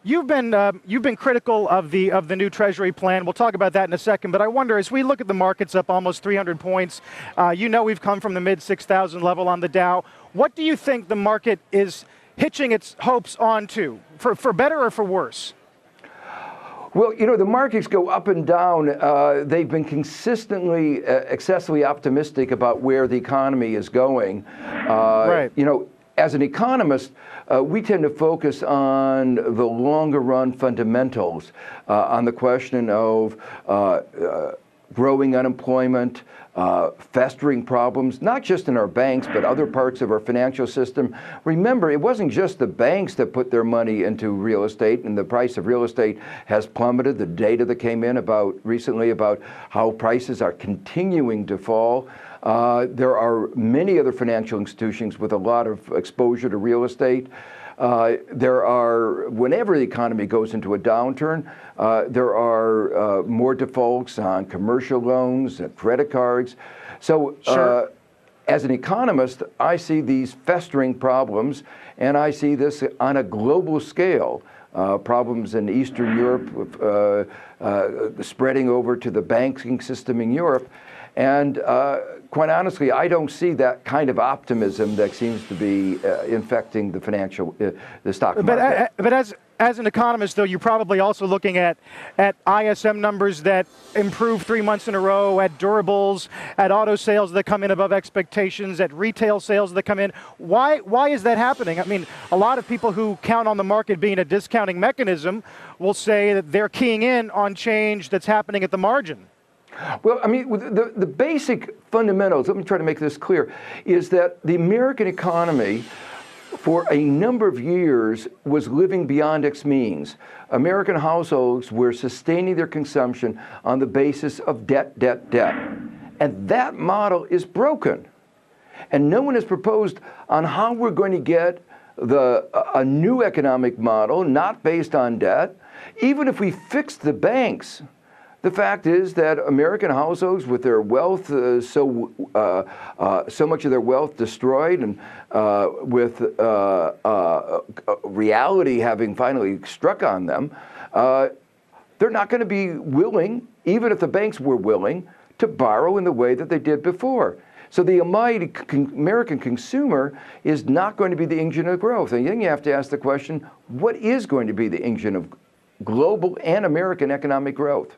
You've been critical of the new Treasury plan. We'll talk about that in a second. But I wonder, as we look at the markets up almost 300 points, we've come from the mid 6,000 level on the Dow. What do you think the market is hitching its hopes onto, for better or for worse? Well, the markets go up and down. They've been consistently excessively optimistic about where the economy is going. Right. As an economist, we tend to focus on the longer run fundamentals, on the question of growing unemployment, festering problems, not just in our banks, but other parts of our financial system. Remember, it wasn't just the banks that put their money into real estate, and the price of real estate has plummeted. The data that came in recently about how prices are continuing to fall. There are many other financial institutions with a lot of exposure to real estate. Whenever the economy goes into a downturn, there are more defaults on commercial loans and credit cards. So Sure. As an economist, I see these festering problems, and I see this on a global scale. Problems in Eastern Europe spreading over to the banking system in Europe. And quite honestly, I don't see that kind of optimism that seems to be infecting the stock market. But as an economist, though, you're probably also looking at ISM numbers that improve 3 months in a row, at durables, at auto sales that come in above expectations, at retail sales that come in. Why is that happening? I mean, a lot of people who count on the market being a discounting mechanism will say that they're keying in on change that's happening at the margin. Well, I mean, the basic fundamentals, let me try to make this clear, is that the American economy for a number of years was living beyond its means. American households were sustaining their consumption on the basis of debt, debt, debt. And that model is broken. And no one has proposed on how we're going to get a new economic model, not based on debt. Even if we fix the banks, the fact is that American households, with their wealth, so much of their wealth destroyed, and with reality having finally struck on them, they're not going to be willing, even if the banks were willing, to borrow in the way that they did before. So the almighty American consumer is not going to be the engine of growth. And then you have to ask the question, what is going to be the engine of global and American economic growth?